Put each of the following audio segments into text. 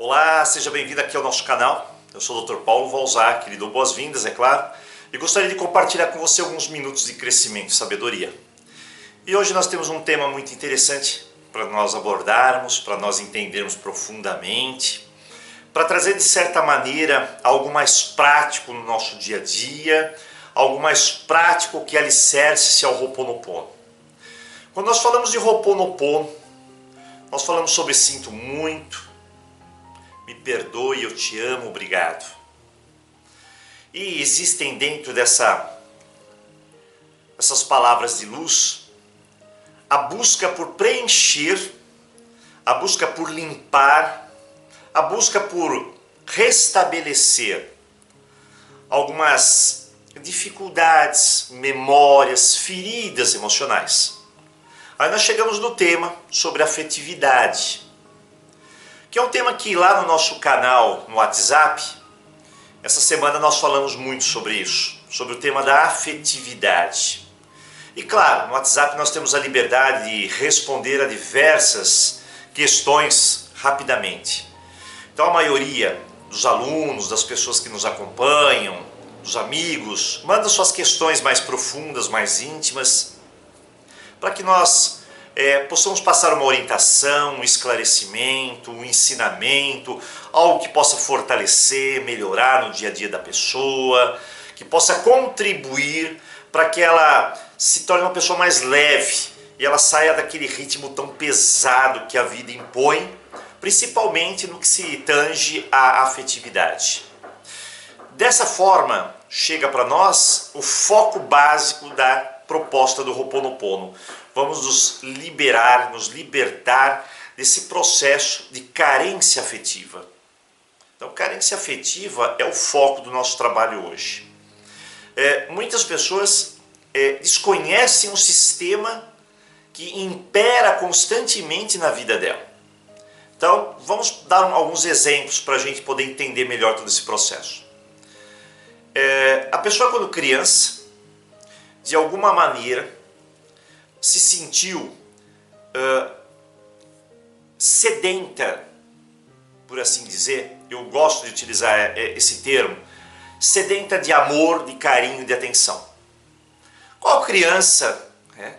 Olá, seja bem-vindo aqui ao nosso canal. Eu sou o Dr. Paulo Valzac, lhe dou boas-vindas, é claro, e gostaria de compartilhar com você alguns minutos de crescimento e sabedoria. E hoje nós temos um tema muito interessante para nós abordarmos, para nós entendermos profundamente, para trazer de certa maneira algo mais prático no nosso dia a dia, algo mais prático que alicerce-se ao Ho'oponopono. Quando nós falamos de Ho'oponopono, nós falamos sobre sinto muito, me perdoe, eu te amo, obrigado. E existem dentro dessas palavras de luz a busca por preencher, a busca por limpar, a busca por restabelecer algumas dificuldades, memórias, feridas emocionais. Aí nós chegamos no tema sobre afetividade, que é um tema que lá no nosso canal no WhatsApp, essa semana nós falamos muito sobre isso, sobre o tema da afetividade. E claro, no WhatsApp nós temos a liberdade de responder a diversas questões rapidamente. Então a maioria dos alunos, das pessoas que nos acompanham, dos amigos, manda suas questões mais profundas, mais íntimas, para que nós possamos passar uma orientação, um esclarecimento, um ensinamento, algo que possa fortalecer, melhorar no dia a dia da pessoa, que possa contribuir para que ela se torne uma pessoa mais leve e ela saia daquele ritmo tão pesado que a vida impõe, principalmente no que se tange à afetividade. Dessa forma, chega para nós o foco básico da proposta do Ho'oponopono. Vamos nos libertar desse processo de carência afetiva. Então, carência afetiva é o foco do nosso trabalho hoje. Muitas pessoas desconhecem um sistema que impera constantemente na vida dela. Então, vamos dar alguns exemplos para a gente poder entender melhor todo esse processo. A pessoa, quando criança, de alguma maneira, se sentiu sedenta, por assim dizer, eu gosto de utilizar esse termo, sedenta de amor, de carinho, de atenção. Qual criança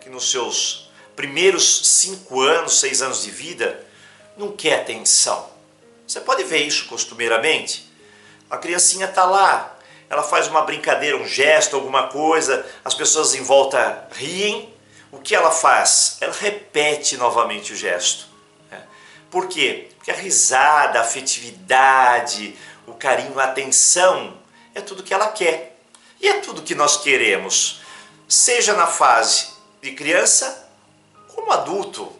que nos seus primeiros 5 anos, 6 anos de vida, não quer atenção? Você pode ver isso costumeiramente. A criancinha está lá, ela faz uma brincadeira, um gesto, alguma coisa, as pessoas em volta riem. O que ela faz? Ela repete novamente o gesto. Por quê? Porque a risada, a afetividade, o carinho, a atenção é tudo que ela quer. E é tudo que nós queremos, seja na fase de criança como adulto.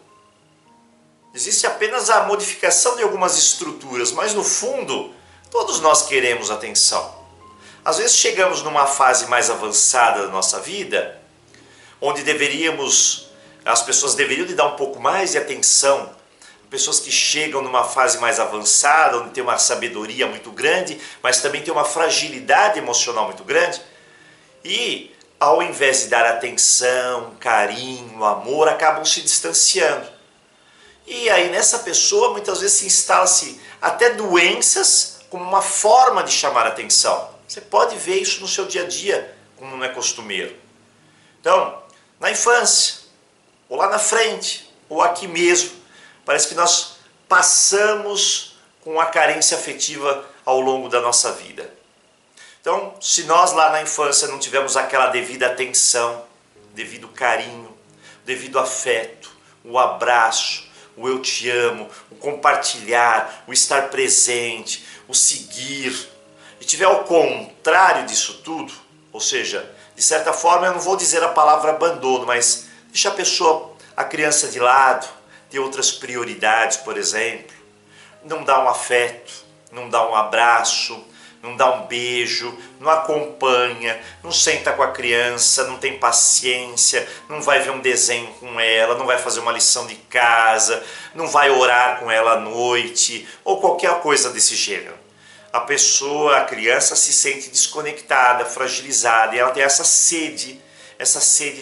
Existe apenas a modificação de algumas estruturas, mas no fundo todos nós queremos atenção. Às vezes chegamos numa fase mais avançada da nossa vida, onde as pessoas deveriam de dar um pouco mais de atenção, pessoas que chegam numa fase mais avançada, onde tem uma sabedoria muito grande, mas também tem uma fragilidade emocional muito grande, e ao invés de dar atenção, carinho, amor, acabam se distanciando. E aí nessa pessoa muitas vezes se instala-se até doenças como uma forma de chamar atenção. Você pode ver isso no seu dia a dia, como não é costumeiro. Então, na infância, ou lá na frente, ou aqui mesmo, parece que nós passamos com a carência afetiva ao longo da nossa vida. Então, se nós lá na infância não tivemos aquela devida atenção, devido carinho, devido afeto, o abraço, o eu te amo, o compartilhar, o estar presente, o seguir, e tiver ao contrário disso tudo, ou seja, de certa forma eu não vou dizer a palavra abandono, mas deixa a criança de lado, ter outras prioridades, por exemplo, não dá um afeto, não dá um abraço, não dá um beijo, não acompanha, não senta com a criança, não tem paciência, não vai ver um desenho com ela, não vai fazer uma lição de casa, não vai orar com ela à noite, ou qualquer coisa desse gênero. A criança se sente desconectada, fragilizada, e ela tem essa sede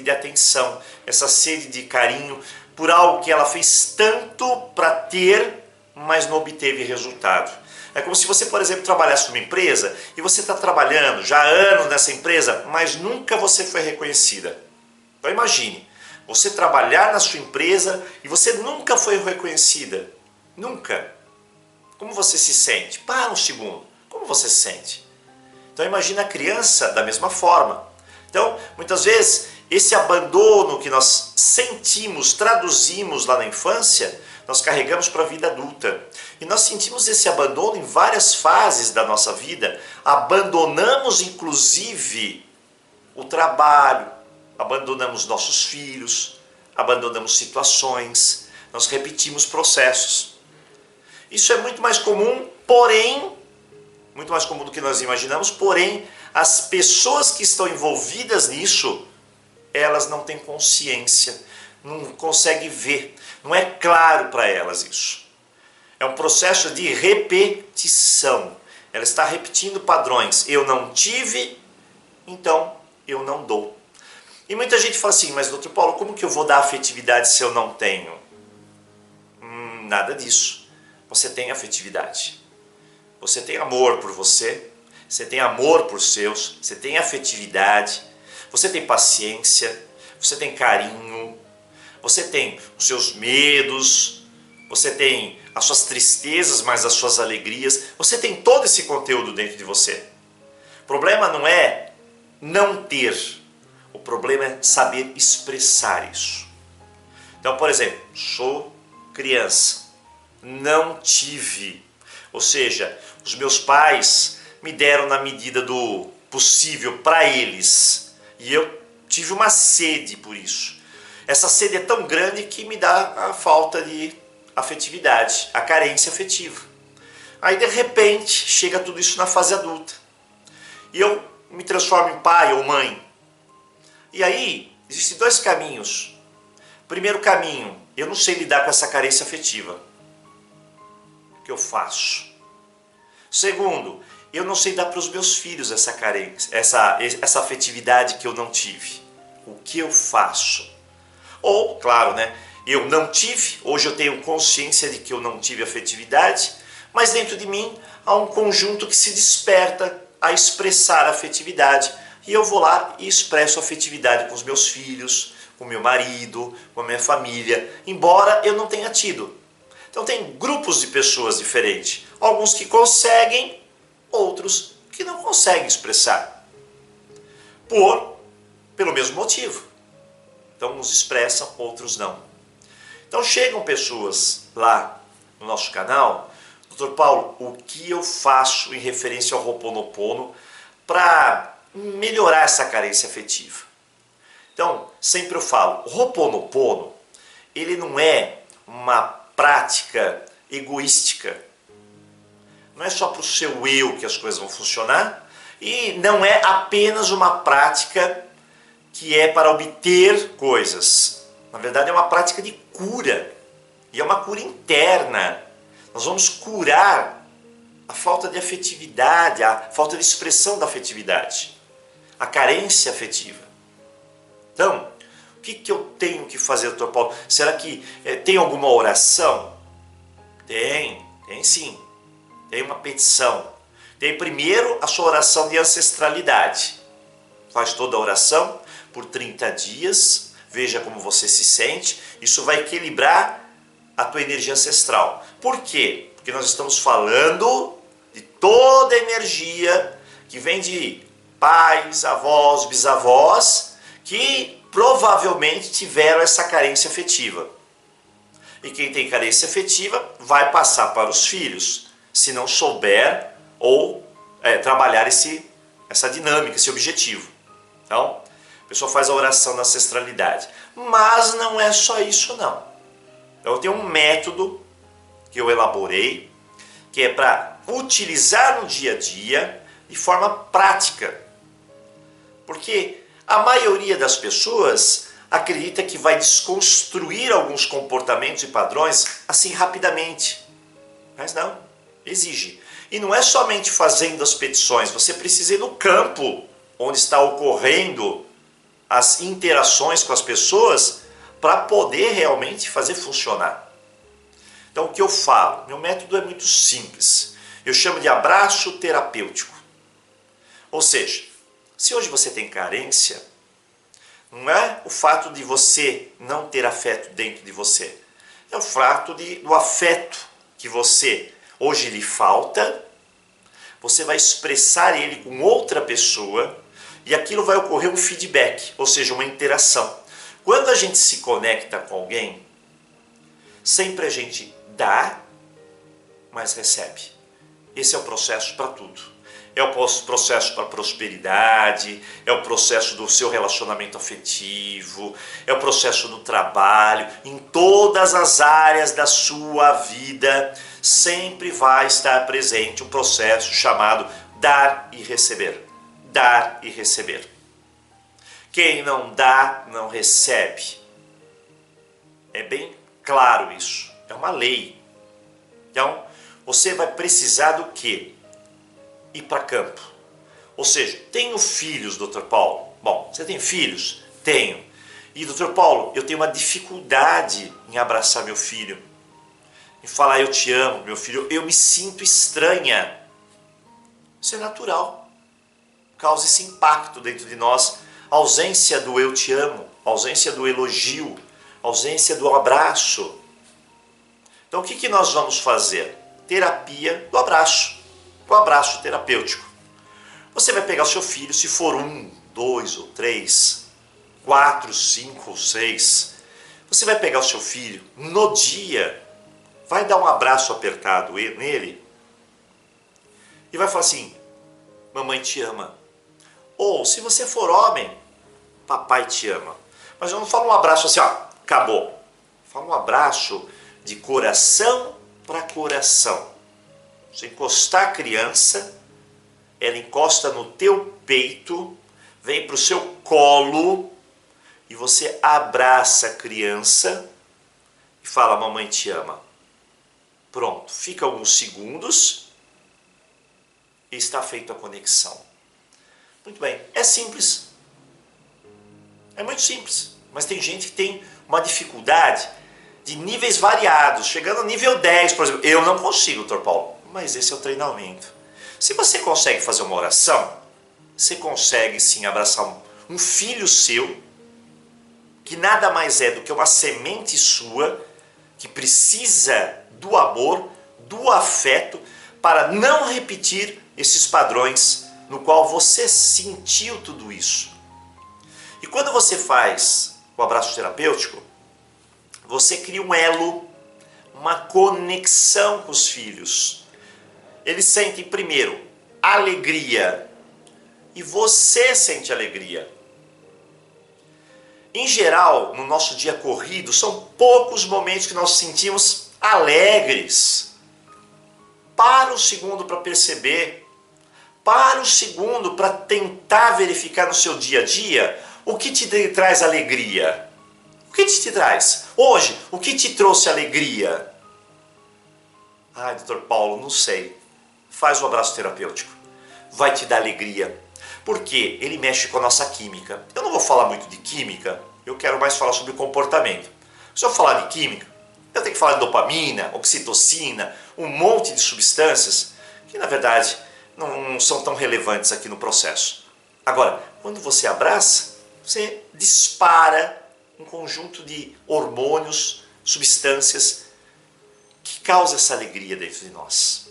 de atenção, essa sede de carinho por algo que ela fez tanto para ter mas não obteve resultado. É como se você, por exemplo, trabalhasse numa empresa e você está trabalhando já há anos nessa empresa, mas nunca você foi reconhecida. Então imagine, você trabalhar na sua empresa e você nunca foi reconhecida. Nunca. Como você se sente? Para um segundo. Como você se sente? Então imagine a criança da mesma forma. Então, muitas vezes, esse abandono que nós sentimos, traduzimos lá na infância, nós carregamos para a vida adulta. E nós sentimos esse abandono em várias fases da nossa vida. Abandonamos, inclusive, o trabalho, abandonamos nossos filhos, abandonamos situações, nós repetimos processos. Isso é muito mais comum, porém, muito mais comum do que nós imaginamos, porém, as pessoas que estão envolvidas nisso, elas não têm consciência, não conseguem ver, não é claro para elas isso. É um processo de repetição. Ela está repetindo padrões. Eu não tive, então eu não dou. E muita gente fala assim, mas doutor Paulo, como que eu vou dar afetividade se eu não tenho? Nada disso. Você tem afetividade. Você tem amor por você, você tem amor por seus, você tem afetividade, você tem paciência, você tem carinho, você tem os seus medos, você tem as suas tristezas, mas as suas alegrias, você tem todo esse conteúdo dentro de você. O problema não é não ter, o problema é saber expressar isso. Então, por exemplo, sou criança, não tive, ou seja, os meus pais me deram na medida do possível para eles, e eu tive uma sede por isso. Essa sede é tão grande que me dá a falta de afetividade, a carência afetiva. Aí de repente chega tudo isso na fase adulta e eu me transformo em pai ou mãe. E aí existem dois caminhos. Primeiro caminho, eu não sei lidar com essa carência afetiva. O que eu faço? Segundo, eu não sei dar para os meus filhos essa carência, essa afetividade que eu não tive. O que eu faço? Ou, claro, né? Eu não tive, hoje eu tenho consciência de que eu não tive afetividade, mas dentro de mim há um conjunto que se desperta a expressar a afetividade. E eu vou lá e expresso afetividade com os meus filhos, com o meu marido, com a minha família, embora eu não tenha tido. Então tem grupos de pessoas diferentes, alguns que conseguem, outros que não conseguem expressar, pelo mesmo motivo. Então uns expressam, outros não. Então chegam pessoas lá no nosso canal, doutor Paulo, o que eu faço em referência ao Ho'oponopono para melhorar essa carência afetiva? Então, sempre eu falo, o Ho'oponopono, ele não é uma prática egoística. Não é só para o seu eu que as coisas vão funcionar, e não é apenas uma prática que é para obter coisas. Na verdade é uma prática de cura, e é uma cura interna. Nós vamos curar a falta de afetividade, a falta de expressão da afetividade, a carência afetiva. Então, o que eu tenho que fazer, doutor Paulo? Será que tem alguma oração? Tem sim. Tem uma petição. Tem primeiro a sua oração de ancestralidade. Faz toda a oração por 30 dias, veja como você se sente. Isso vai equilibrar a tua energia ancestral. Por quê? Porque nós estamos falando de toda a energia que vem de pais, avós, bisavós, que provavelmente tiveram essa carência afetiva. E quem tem carência afetiva vai passar para os filhos, se não souber ou trabalhar essa dinâmica, esse objetivo. Então, a pessoa faz a oração da ancestralidade. Mas não é só isso não. Eu tenho um método que eu elaborei, que é para utilizar no dia a dia de forma prática. Porque a maioria das pessoas acredita que vai desconstruir alguns comportamentos e padrões assim rapidamente. Mas não, exige. E não é somente fazendo as petições, você precisa ir no campo onde está ocorrendo as interações com as pessoas para poder realmente fazer funcionar. Então o que eu falo? Meu método é muito simples. Eu chamo de abraço terapêutico. Ou seja, se hoje você tem carência, não é o fato de você não ter afeto dentro de você. É o fato do afeto que você hoje lhe falta, você vai expressar ele com outra pessoa e aquilo vai ocorrer um feedback, ou seja, uma interação. Quando a gente se conecta com alguém, sempre a gente dá, mas recebe. Esse é o processo para tudo. É o processo para a prosperidade, é o processo do seu relacionamento afetivo, é o processo no trabalho, em todas as áreas da sua vida, sempre vai estar presente um processo chamado dar e receber. Dar e receber. Quem não dá, não recebe. É bem claro isso, é uma lei. Então, você vai precisar do quê? Ir para campo. Ou seja, tenho filhos, Dr. Paulo. Bom, você tem filhos? Tenho. E, Dr. Paulo, eu tenho uma dificuldade em abraçar meu filho, em falar eu te amo, meu filho. Eu me sinto estranha. Isso é natural. Causa esse impacto dentro de nós. A ausência do eu te amo, a ausência do elogio, a ausência do abraço. Então, o que nós vamos fazer? Terapia do abraço. O abraço terapêutico. Você vai pegar o seu filho, se for 1, 2 ou 3, 4, 5 ou 6, você vai pegar o seu filho no dia, vai dar um abraço apertado nele e vai falar assim: mamãe te ama. Ou se você for homem, papai te ama. Mas eu não falo um abraço assim, ó, acabou. Eu falo um abraço de coração para coração. Você encostar a criança, ela encosta no teu peito, vem para o seu colo e você abraça a criança e fala: mamãe te ama. Pronto, fica alguns segundos e está feita a conexão. Muito bem, é simples. É muito simples, mas tem gente que tem uma dificuldade de níveis variados, chegando a nível 10, por exemplo. Eu não consigo, Dr. Paulo. Mas esse é o treinamento. Se você consegue fazer uma oração, você consegue sim abraçar um filho seu, que nada mais é do que uma semente sua, que precisa do amor, do afeto, para não repetir esses padrões no qual você sentiu tudo isso. E quando você faz o abraço terapêutico, você cria um elo, uma conexão com os filhos. Eles sentem primeiro alegria e você sente alegria. Em geral, no nosso dia corrido, são poucos momentos que nós nos sentimos alegres. Para um segundo para perceber, para um segundo para tentar verificar no seu dia a dia o que te traz alegria. O que te traz? Hoje, o que te trouxe alegria? Ai, Dr. Paulo, não sei. Faz o abraço terapêutico. Vai te dar alegria. Porque ele mexe com a nossa química. Eu não vou falar muito de química, eu quero mais falar sobre comportamento. Se eu falar de química, eu tenho que falar de dopamina, oxitocina, um monte de substâncias que na verdade não são tão relevantes aqui no processo. Agora, quando você abraça, você dispara um conjunto de hormônios, substâncias que causam essa alegria dentro de nós.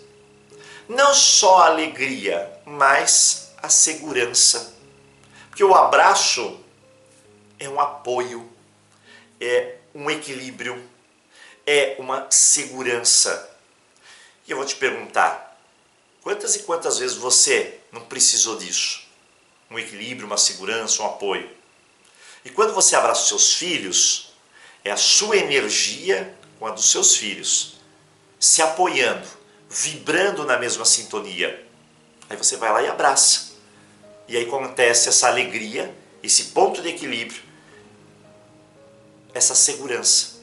Não só a alegria, mas a segurança. Porque o abraço é um apoio, é um equilíbrio, é uma segurança. E eu vou te perguntar, quantas e quantas vezes você não precisou disso? Um equilíbrio, uma segurança, um apoio. E quando você abraça os seus filhos, é a sua energia com a dos seus filhos, se apoiando, vibrando na mesma sintonia. Aí você vai lá e abraça. E aí acontece essa alegria, esse ponto de equilíbrio, essa segurança.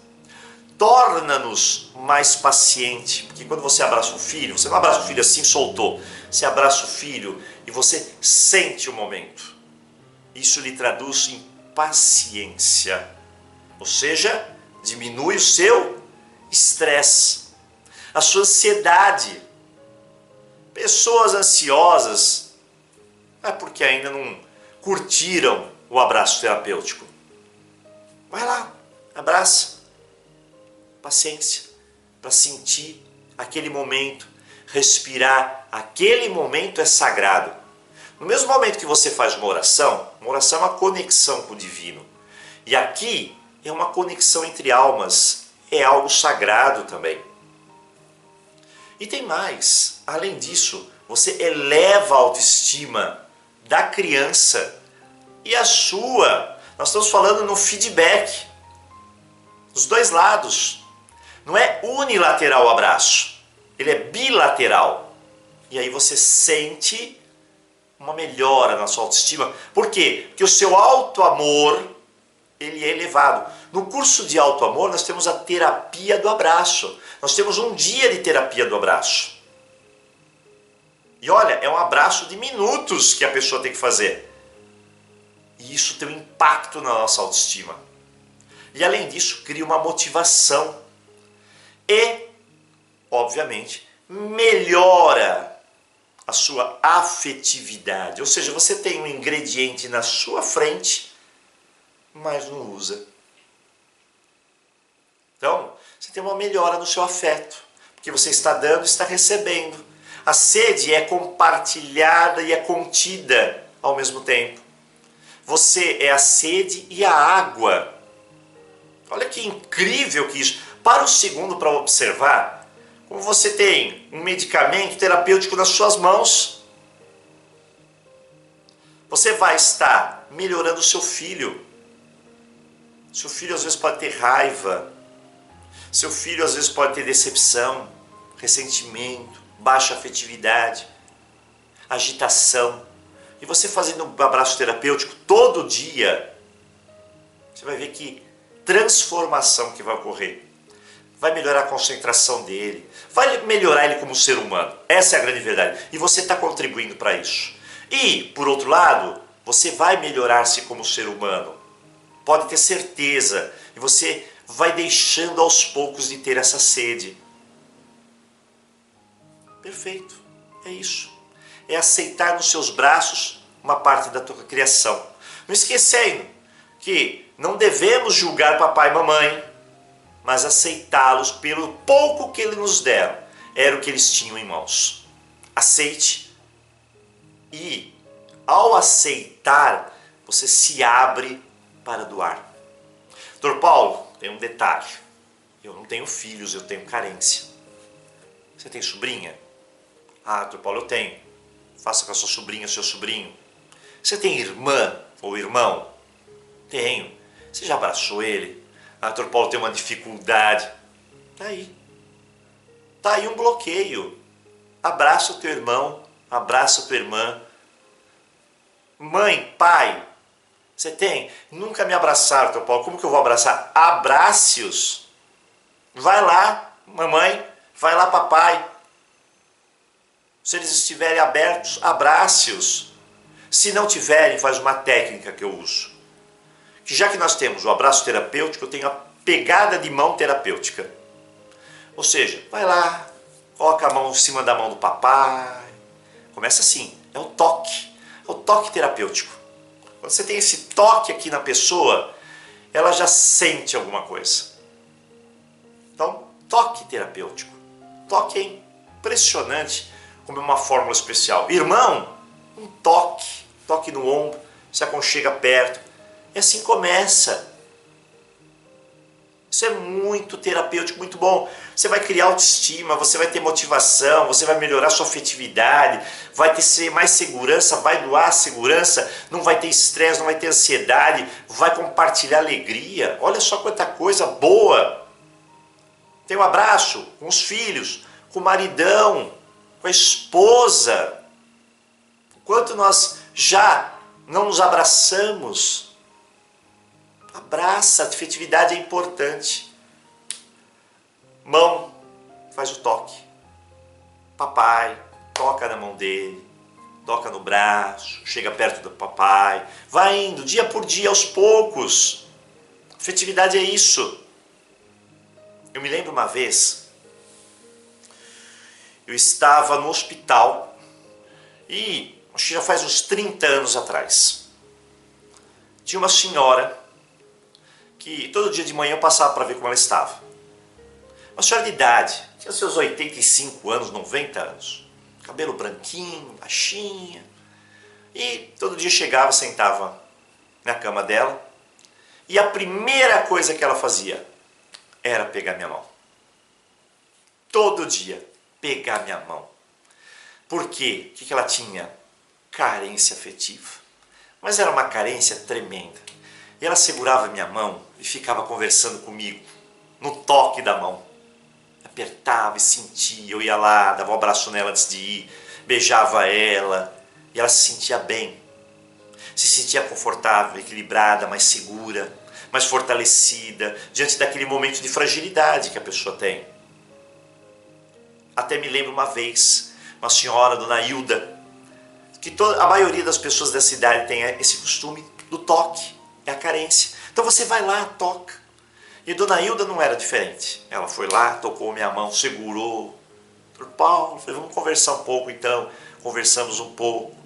Torna-nos mais pacientes, porque quando você abraça um filho, você não abraça o filho assim, soltou. Você abraça o filho e você sente o momento. Isso lhe traduz em paciência. Ou seja, diminui o seu estresse. a sua ansiedade. Pessoas ansiosas é porque ainda não curtiram o abraço terapêutico. Vai lá, abraça. Paciência, para sentir aquele momento, respirar. Aquele momento é sagrado. No mesmo momento que você faz uma oração é uma conexão com o divino. E aqui é uma conexão entre almas, é algo sagrado também. E tem mais, além disso, você eleva a autoestima da criança e a sua. Nós estamos falando no feedback, dos dois lados. Não é unilateral o abraço, ele é bilateral. E aí você sente uma melhora na sua autoestima. Por quê? Porque o seu auto-amor, ele é elevado. No curso de auto-amor nós temos a terapia do abraço. Nós temos um dia de terapia do abraço. E olha, é um abraço de minutos que a pessoa tem que fazer. E isso tem um impacto na nossa autoestima. E além disso, cria uma motivação. E, obviamente, melhora a sua afetividade. Ou seja, você tem um ingrediente na sua frente, mas não usa. Então, você tem uma melhora no seu afeto, porque você está dando e está recebendo. A sede é compartilhada e é contida ao mesmo tempo. Você é a sede e a água. Olha que incrível que isso. Para o segundo para observar, como você tem um medicamento terapêutico nas suas mãos. Você vai estar melhorando o seu filho. Seu filho às vezes pode ter raiva. Seu filho às vezes pode ter decepção, ressentimento, baixa afetividade, agitação. E você fazendo um abraço terapêutico todo dia, você vai ver que transformação que vai ocorrer. Vai melhorar a concentração dele, vai melhorar ele como ser humano. Essa é a grande verdade. E você está contribuindo para isso. E, por outro lado, você vai melhorar-se como ser humano. Pode ter certeza. E você vai deixando aos poucos de ter essa sede. Perfeito. É isso. É aceitar nos seus braços uma parte da tua criação. Não esquecendo que não devemos julgar papai e mamãe, mas aceitá-los pelo pouco que eles nos deram. Era o que eles tinham em mãos. Aceite. E, ao aceitar, você se abre para doar. Doutor Paulo, tem um detalhe. Eu não tenho filhos, eu tenho carência. Você tem sobrinha? Ah, doutor Paulo, eu tenho. Faça com a sua sobrinha, seu sobrinho. Você tem irmã ou irmão? Tenho. Você já abraçou ele? Ah, doutor Paulo, tem uma dificuldade. Tá aí. Tá aí um bloqueio. Abraça o teu irmão, abraça a tua irmã. Mãe, pai, você tem? Nunca me abraçaram, doutor Paulo. Como que eu vou abraçar? Abrace-os. Vai lá, mamãe. Vai lá, papai. Se eles estiverem abertos, abrace-os. Se não tiverem, faz uma técnica que eu uso. Que já que nós temos o abraço terapêutico, eu tenho a pegada de mão terapêutica. Ou seja, vai lá, coloca a mão em cima da mão do papai. Começa assim, é o toque terapêutico. Quando você tem esse toque aqui na pessoa, ela já sente alguma coisa. Então, toque terapêutico. Toque é impressionante como é uma fórmula especial. Irmão, um toque no ombro, se aconchega perto. E assim começa. Isso é muito terapêutico, muito bom. Você vai criar autoestima, você vai ter motivação, você vai melhorar sua afetividade, vai ter mais segurança, vai doar segurança, não vai ter estresse, não vai ter ansiedade, vai compartilhar alegria. Olha só quanta coisa boa. Tem um abraço com os filhos, com o maridão, com a esposa. Quanto nós já não nos abraçamos. Abraça, a afetividade é importante. Mão, faz o toque. Papai, toca na mão dele, toca no braço, chega perto do papai. Vai indo, dia por dia, aos poucos. Afetividade é isso. Eu me lembro uma vez eu estava no hospital e acho que já faz uns 30 anos atrás. Tinha uma senhora que todo dia de manhã eu passava para ver como ela estava. Uma senhora de idade, tinha seus 85 anos, 90 anos. Cabelo branquinho, baixinha. E todo dia chegava, sentava na cama dela. E a primeira coisa que ela fazia era pegar minha mão. Todo dia, pegar minha mão. Por quê? O que ela tinha? Carência afetiva. Mas era uma carência tremenda. E ela segurava minha mão e ficava conversando comigo, no toque da mão. Apertava e sentia, eu ia lá, dava um abraço nela antes de ir, beijava ela, e ela se sentia bem. Se sentia confortável, equilibrada, mais segura, mais fortalecida, diante daquele momento de fragilidade que a pessoa tem. Até me lembro uma vez, uma senhora, Dona Hilda, que a maioria das pessoas da cidade tem esse costume do toque, é a carência. Então você vai lá, toca. E Dona Hilda não era diferente. Ela foi lá, tocou minha mão, segurou. Doutor Paulo, falei, vamos conversar um pouco então. Conversamos um pouco.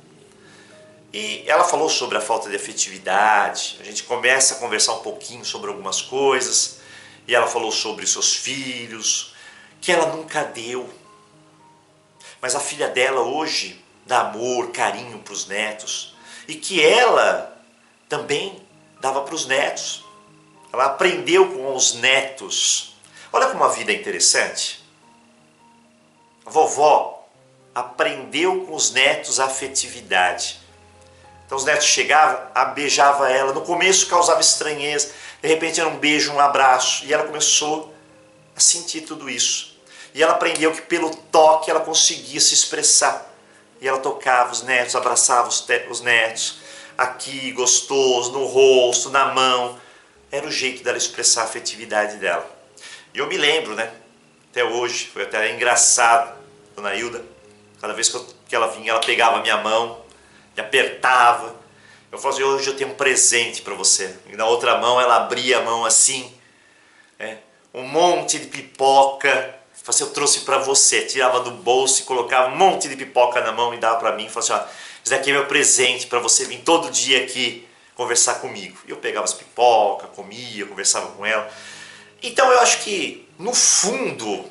E ela falou sobre a falta de afetividade. A gente começa a conversar um pouquinho sobre algumas coisas. E ela falou sobre seus filhos, que ela nunca deu. Mas a filha dela hoje dá amor, carinho para os netos. E que ela também dava para os netos. Ela aprendeu com os netos. Olha como a vida é interessante. A vovó aprendeu com os netos a afetividade. Então os netos chegavam, beijava ela. No começo causava estranheza. De repente era um beijo, um abraço. E ela começou a sentir tudo isso. E ela aprendeu que pelo toque ela conseguia se expressar. E ela tocava os netos, abraçava os netos. Aqui, gostoso, no rosto, na mão. Era o jeito dela expressar a afetividade dela. E eu me lembro, né? Até hoje, foi até engraçado, Dona Hilda. Cada vez que ela vinha, ela pegava a minha mão, me apertava. Eu falava assim, hoje eu tenho um presente para você. E na outra mão, ela abria a mão assim, um monte de pipoca. Eu falava assim, eu trouxe para você. Tirava do bolso e colocava um monte de pipoca na mão e dava para mim. E falava assim, ó, isso daqui é meu presente para você vir todo dia aqui conversar comigo. E eu pegava as pipoca, comia, conversava com ela. Então eu acho que, no fundo,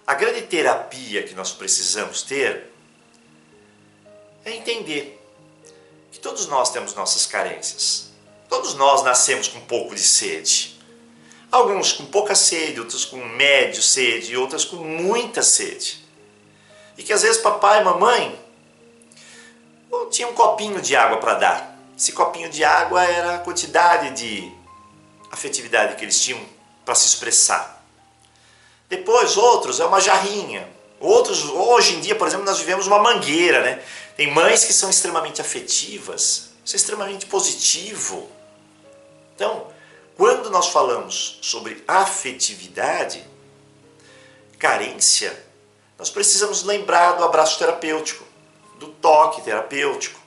a grande terapia que nós precisamos ter é entender que todos nós temos nossas carências. Todos nós nascemos com um pouco de sede. Alguns com pouca sede, outros com médio sede e outros com muita sede. E que às vezes papai e mamãe tinha um copinho de água para dar. Esse copinho de água era a quantidade de afetividade que eles tinham para se expressar. Depois, outros, é uma jarrinha. Outros, hoje em dia, por exemplo, nós vivemos uma mangueira, né? Tem mães que são extremamente afetivas, isso é extremamente positivo. Então, quando nós falamos sobre afetividade, carência, nós precisamos lembrar do abraço terapêutico, do toque terapêutico.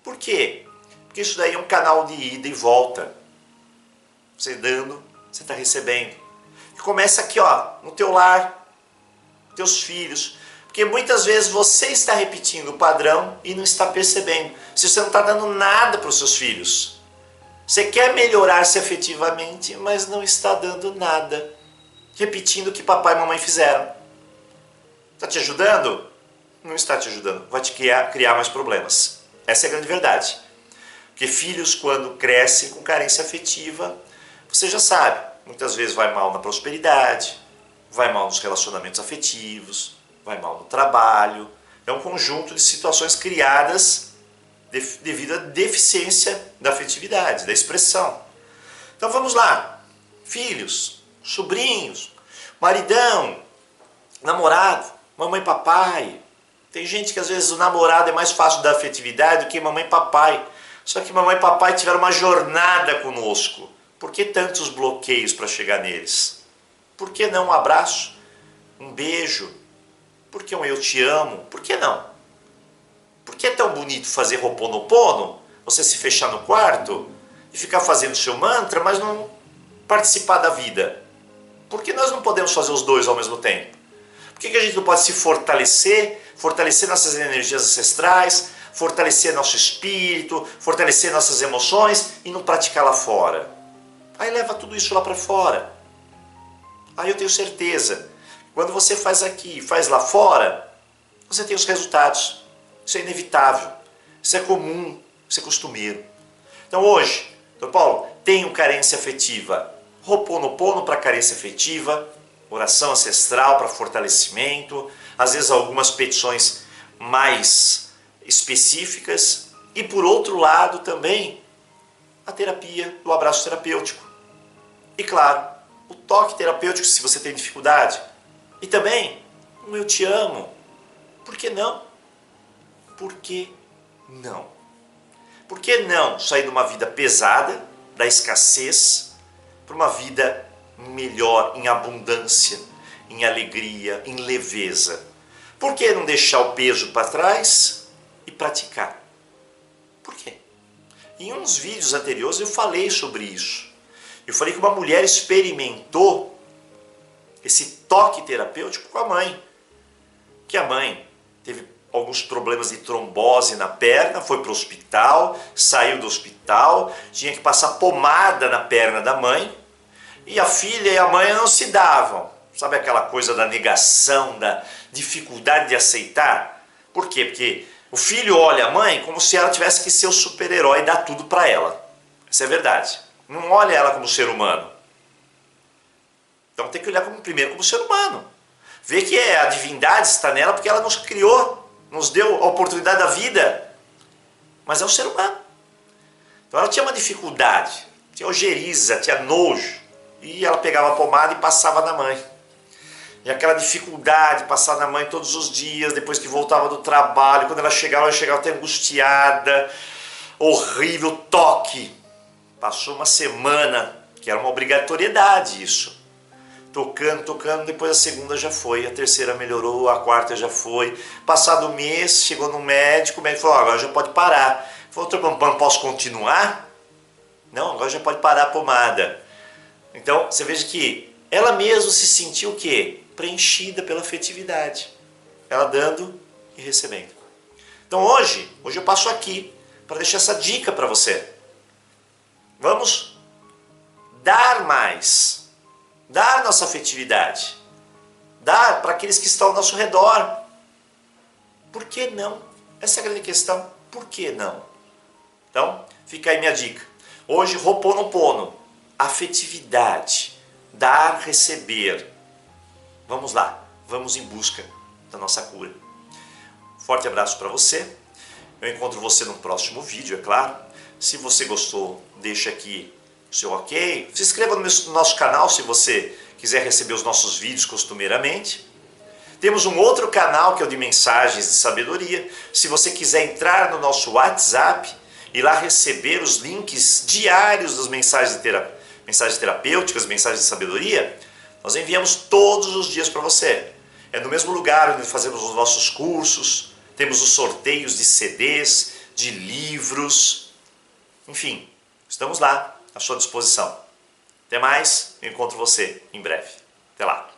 Por quê? Porque isso daí é um canal de ida e volta. Você dando, você está recebendo. E começa aqui, ó, no teu lar, teus filhos. Porque muitas vezes você está repetindo o padrão e não está percebendo. Se você não está dando nada para os seus filhos. Você quer melhorar-se afetivamente, mas não está dando nada. Repetindo o que papai e mamãe fizeram. Está te ajudando? Não está te ajudando. Vai te criar mais problemas. Essa é a grande verdade. Porque filhos, quando crescem com carência afetiva, você já sabe, muitas vezes vai mal na prosperidade, vai mal nos relacionamentos afetivos, vai mal no trabalho. É um conjunto de situações criadas devido à deficiência da afetividade, da expressão. Então vamos lá. Filhos, sobrinhos, maridão, namorado, mamãe e papai. Tem gente que às vezes o namorado é mais fácil da afetividade do que mamãe e papai. Só que mamãe e papai tiveram uma jornada conosco. Por que tantos bloqueios para chegar neles? Por que não um abraço? Um beijo? Por que um eu te amo? Por que não? Por que é tão bonito fazer Ho'oponopono? Você se fechar no quarto e ficar fazendo seu mantra, mas não participar da vida? Por que nós não podemos fazer os dois ao mesmo tempo? Por que a gente não pode se fortalecer, fortalecer nossas energias ancestrais, fortalecer nosso espírito, fortalecer nossas emoções e não praticar lá fora? Aí leva tudo isso lá para fora. Aí eu tenho certeza, quando você faz aqui e faz lá fora, você tem os resultados. Isso é inevitável, isso é comum, isso é costumeiro. Então hoje, Dr. Paulo, tenho carência afetiva. Ho'oponopono para carência afetiva, oração ancestral para fortalecimento, às vezes algumas petições mais específicas e por outro lado também a terapia do abraço terapêutico. E claro, o toque terapêutico se você tem dificuldade. E também um eu te amo. Por que não? Por que não? Por que não sair de uma vida pesada, da escassez, para uma vida melhor, em abundância, em alegria, em leveza? Por que não deixar o peso para trás e praticar? Por quê? Em uns vídeos anteriores eu falei sobre isso. Eu falei que uma mulher experimentou esse toque terapêutico com a mãe. Que a mãe teve alguns problemas de trombose na perna, foi para o hospital, saiu do hospital, tinha que passar pomada na perna da mãe, e a filha e a mãe não se davam. Sabe aquela coisa da negação, da dificuldade de aceitar? Por quê? Porque o filho olha a mãe como se ela tivesse que ser o super-herói e dar tudo para ela. Isso é verdade. Não olha ela como ser humano. Então tem que olhar primeiro como ser humano. Ver que a divindade está nela porque ela nos criou, nos deu a oportunidade da vida. Mas é um ser humano. Então ela tinha uma dificuldade, tinha ojeriza, tinha nojo. E ela pegava a pomada e passava na mãe. E aquela dificuldade de passar na mãe todos os dias, depois que voltava do trabalho, quando ela chegava até angustiada, horrível, toque. Passou uma semana, que era uma obrigatoriedade isso. Tocando, depois a segunda já foi, a terceira melhorou, a quarta já foi. Passado um mês, chegou no médico, o médico falou, agora já pode parar. Falou, não posso continuar? Não, agora já pode parar a pomada. Então, você veja que ela mesma se sentiu o quê? Preenchida pela afetividade. Ela dando e recebendo. Então hoje eu passo aqui para deixar essa dica para você. Vamos dar mais. Dar nossa afetividade. Dar para aqueles que estão ao nosso redor. Por que não? Essa é a grande questão. Por que não? Então, fica aí minha dica. Hoje, Ho'oponopono. Afetividade. Dar, receber. Vamos lá. Vamos em busca da nossa cura. Forte abraço para você. Eu encontro você no próximo vídeo, é claro. Se você gostou, deixa aqui o seu ok. Se inscreva no nosso canal se você quiser receber os nossos vídeos costumeiramente. Temos um outro canal que é o de mensagens de sabedoria. Se você quiser entrar no nosso WhatsApp e lá receber os links diários das mensagens terapêuticas, mensagens de sabedoria, nós enviamos todos os dias para você. É no mesmo lugar onde fazemos os nossos cursos, temos os sorteios de CDs, de livros, enfim, estamos lá à sua disposição. Até mais, eu encontro você em breve. Até lá.